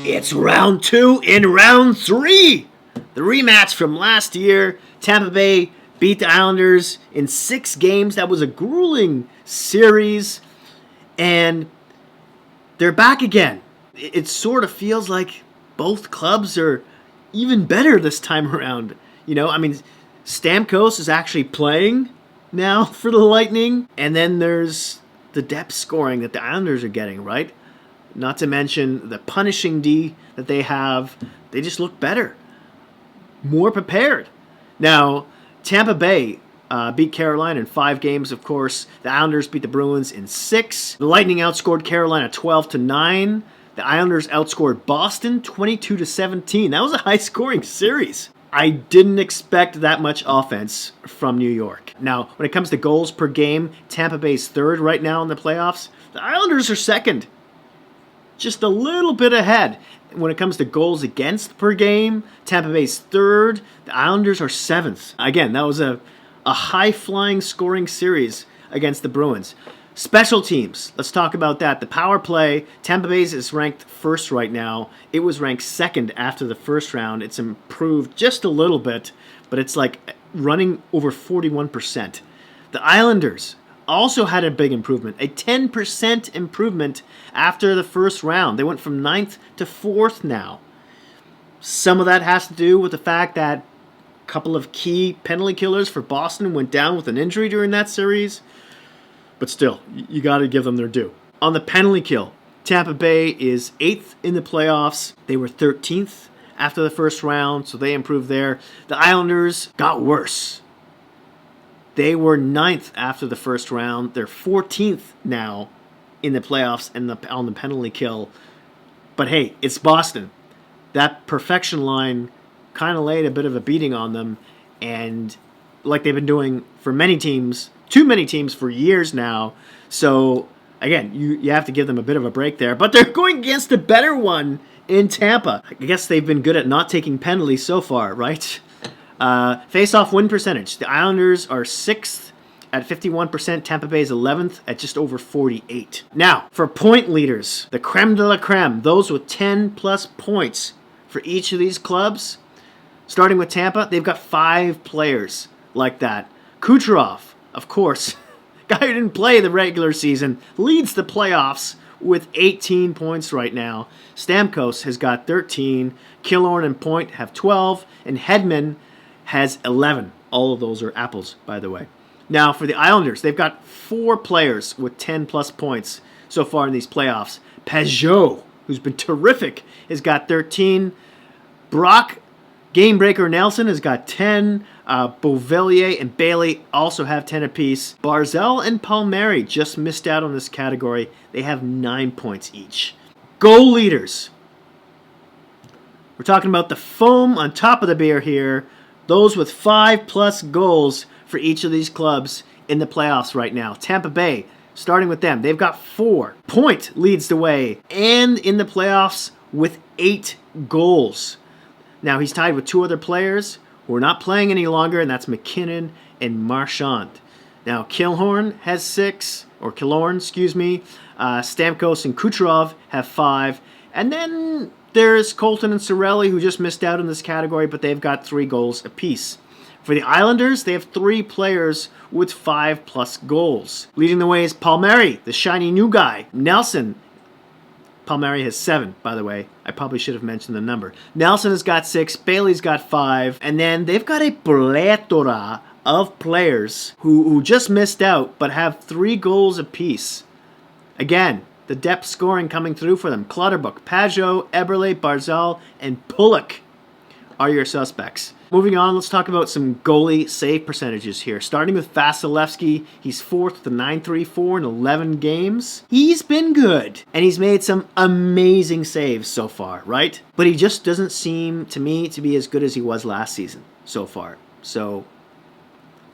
It's round 2 in round 3. The rematch from last year. Tampa Bay beat the Islanders in 6 games. That was a grueling series. And they're back again. It sort of feels like both clubs are even better this time around. You know, I mean, Stamkos is actually playing now for the Lightning. And then there's the depth scoring that the Islanders are getting, right? Not to mention the punishing D that they have. They just look better. More prepared. Now, Tampa Bay beat Carolina in 5 games, of course. The Islanders beat the Bruins in 6. The Lightning outscored Carolina 12-9. The Islanders outscored Boston 22-17. That was a high-scoring series. I didn't expect that much offense from New York. Now, when it comes to goals per game, Tampa Bay's 3rd right now in the playoffs. The Islanders are 2nd. Just a little bit ahead. When it comes to goals against per game, Tampa Bay's 3rd. The Islanders are 7th. Again, that was a high-flying scoring series against the Bruins. Special teams. Let's talk about that. The power play. Tampa Bay's is ranked 1st right now. It was ranked 2nd after the first round. It's improved just a little bit, but it's like running over 41%. The Islanders also had a big improvement, a 10% improvement after the first round. They went from 9th to 4th now. Some of that has to do with the fact that a couple of key penalty killers for Boston went down with an injury during that series. But still, you got to give them their due. On the penalty kill, Tampa Bay is 8th in the playoffs. They were 13th after the first round, so they improved there. The Islanders got worse. They were 9th after the first round. They're 14th now in the playoffs and on the penalty kill. But hey, it's Boston. That perfection line kind of laid a bit of a beating on them. And like they've been doing for many teams, too many teams for years now. So again, you have to give them a bit of a break there. But they're going against a better one in Tampa. I guess they've been good at not taking penalties so far, right? Face-off win percentage. The Islanders are 6th at 51%. Tampa Bay is 11th at just over 48. Now, for point leaders, the creme de la creme, those with 10-plus points for each of these clubs. Starting with Tampa, they've got 5 players like that. Kucherov, of course, guy who didn't play the regular season, leads the playoffs with 18 points right now. Stamkos has got 13. Killorn and Point have 12. And Hedman has 11. All of those are apples, by the way. Now, for the Islanders, they've got 4 players with 10-plus points so far in these playoffs. Pajot, who's been terrific, has got 13. Brock, Gamebreaker Nelson has got 10. Beauvillier and Bailey also have 10 apiece. Barzal and Palmieri just missed out on this category. They have 9 points each. Goal leaders. We're talking about the foam on top of the beer here. Those with 5-plus goals for each of these clubs in the playoffs right now. Tampa Bay, starting with them, they've got 4. Point leads the way, and in the playoffs with 8 goals. Now, he's tied with 2 other players who are not playing any longer, and that's McKinnon and Marchand. Now, Killorn has 6, or Killorn, excuse me. Stamkos and Kucherov have 5. And then there's Colton and Cirelli, who just missed out in this category, but they've got 3 goals apiece. For the Islanders, they have 3 players with 5-plus goals. Leading the way is Palmieri, the shiny new guy. Nelson. Palmieri has 7, by the way. I probably should have mentioned the number. Nelson has got 6. Bailey's got 5. And then they've got a plethora of players who just missed out, but have 3 goals apiece. Again, the depth scoring coming through for them. Clutterbuck, Pajot, Eberle, Barzal, and Pulock are your suspects. Moving on, let's talk about some goalie save percentages here. Starting with Vasilevsky, he's 4th with a .934 in 11 games. He's been good, and he's made some amazing saves so far, right? But he just doesn't seem, to me, to be as good as he was last season so far. So,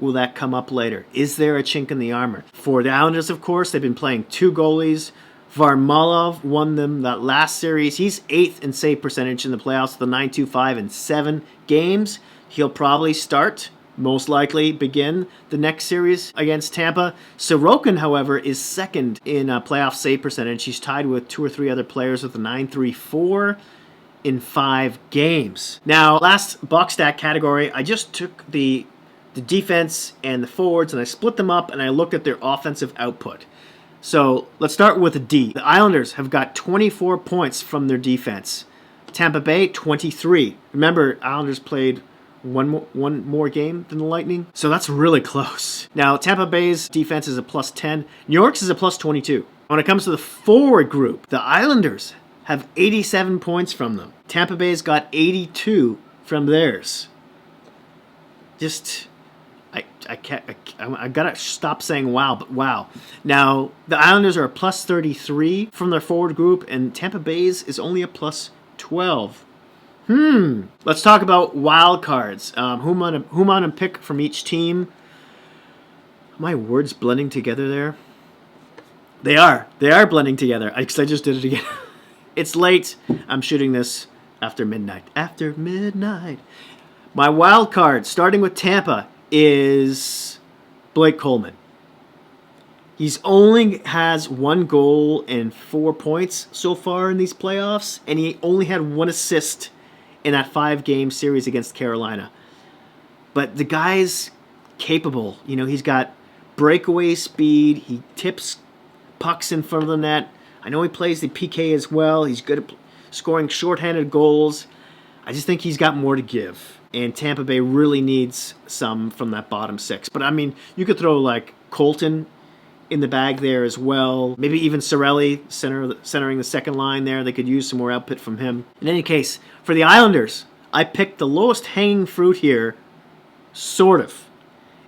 will that come up later? Is there a chink in the armor? For the Islanders, of course, they've been playing 2 goalies. Varlamov won them that last series. He's 8th in save percentage in the playoffs with a .925 in 7 games. He'll probably start most likely begin the next series against Tampa. Sorokin, however, is second in playoff save percentage. He's tied with 2 or 3 other players with a .934 in 5 games. Now, last box stat category, I just took the defense and the forwards and I split them up and I looked at their offensive output. So let's start with the D. The Islanders have got 24 points from their defense. Tampa Bay, 23. Remember, Islanders played one more game than the Lightning, so that's really close. Now, Tampa Bay's defense is a +10. New York's is a +22. When it comes to the forward group, the Islanders have 87 points from them. Tampa Bay's got 82 from theirs. Just, I gotta stop saying wow, but wow. Now, the Islanders are a +33 from their forward group, and Tampa Bay's is only a +12. Let's talk about wild cards. Who I'm gonna pick from each team. Are my words blending together there? They are blending together. I just did it again. It's late. I'm shooting this after midnight. After midnight. My wild card, starting with Tampa, is Blake Coleman. He's only has 1 goal and 4 points so far in these playoffs, and he only had 1 assist in that 5-game series against Carolina. But the guy's capable. You know, he's got breakaway speed. He tips pucks in front of the net. I know he plays the PK as well. He's good at scoring shorthanded goals. I just think he's got more to give. And Tampa Bay really needs some from that bottom 6. But, I mean, you could throw, like, Colton in the bag there as well. Maybe even Cirelli centering the second line there. They could use some more output from him. In any case, for the Islanders, I picked the lowest hanging fruit here, sort of.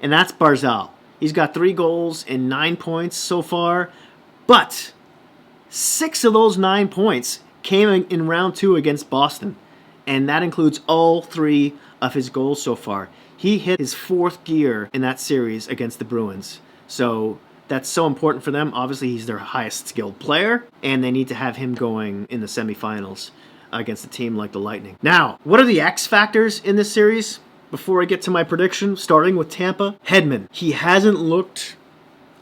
And that's Barzal. He's got 3 goals and 9 points so far. But 6 of those 9 points came in round 2 against Boston. And that includes all 3 of his goals so far. He hit his 4th gear in that series against the Bruins. So that's so important for them. Obviously, he's their highest skilled player, and they need to have him going in the semifinals against a team like the Lightning. Now, what are the X factors in this series? Before I get to my prediction, starting with Tampa, Hedman. He hasn't looked...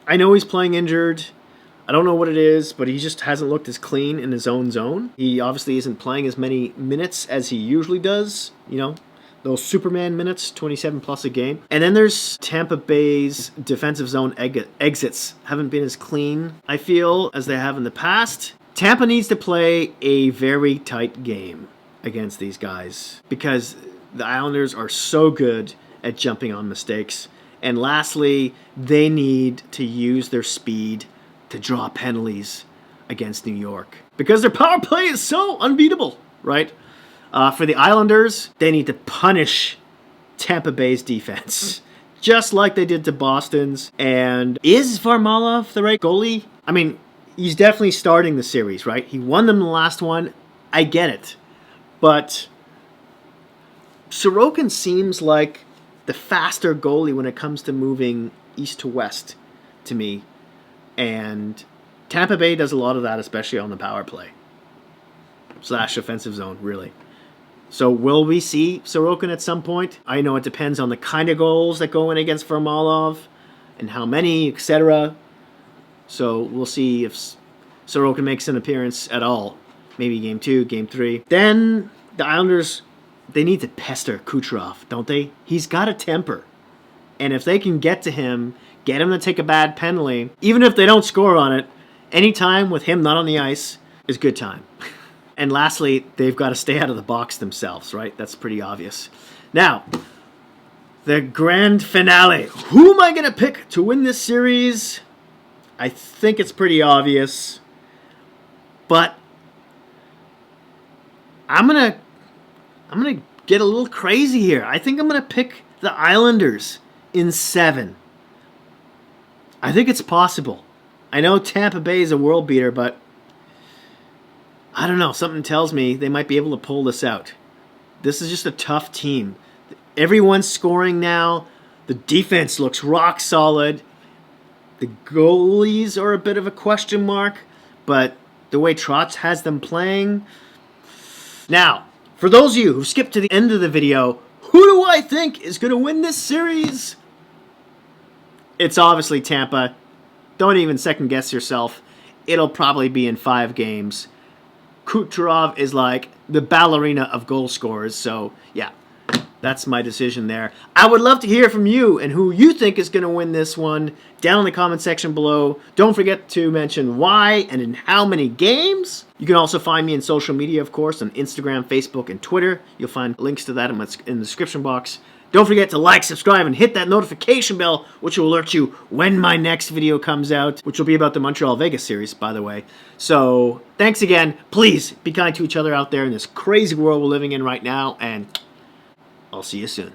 I know he's playing injured. I don't know what it is, but he just hasn't looked as clean in his own zone. He obviously isn't playing as many minutes as he usually does, you know, those Superman minutes, 27 plus a game. And then there's Tampa Bay's defensive zone exits. Haven't been as clean, I feel, as they have in the past. Tampa needs to play a very tight game against these guys because the Islanders are so good at jumping on mistakes. And lastly, they need to use their speed to draw penalties against New York because their power play is so unbeatable, right? For the Islanders, they need to punish Tampa Bay's defense, just like they did to Boston's. And is Varlamov the right goalie? I mean, he's definitely starting the series, right? He won them the last one. I get it. But Sorokin seems like the faster goalie when it comes to moving east to west to me. And Tampa Bay does a lot of that, especially on the power play / offensive zone, really. So will we see Sorokin at some point? I know it depends on the kind of goals that go in against Varlamov and how many, etc. So we'll see if Sorokin makes an appearance at all. Maybe game 2, game 3. Then the Islanders, they need to pester Kucherov, don't they? He's got a temper. And if they can get to him, get him to take a bad penalty, even if they don't score on it, any time with him not on the ice is good time. And lastly, they've got to stay out of the box themselves, right? That's pretty obvious. Now, the grand finale. Who am I going to pick to win this series? I think it's pretty obvious. But I'm going to get a little crazy here. I think I'm going to pick the Islanders in 7. I think it's possible. I know Tampa Bay is a world beater, but I don't know. Something tells me they might be able to pull this out. This is just a tough team. Everyone's scoring now. The defense looks rock solid. The goalies are a bit of a question mark, but the way Trotz has them playing. Now, for those of you who skipped to the end of the video, Who do I think is going to win this series? It's obviously Tampa. Don't even second guess yourself. It'll probably be in 5 games. Kucherov is like the ballerina of goal scorers. So, yeah, that's my decision there. I would love to hear from you and who you think is going to win this one down in the comment section below. Don't forget to mention why and in how many games. You can also find me in social media, of course, on Instagram, Facebook, and Twitter. You'll find links to that in the description box. Don't forget to like, subscribe, and hit that notification bell, which will alert you when my next video comes out, which will be about the Montreal-Vegas series, by the way. So, thanks again. Please be kind to each other out there in this crazy world we're living in right now, and I'll see you soon.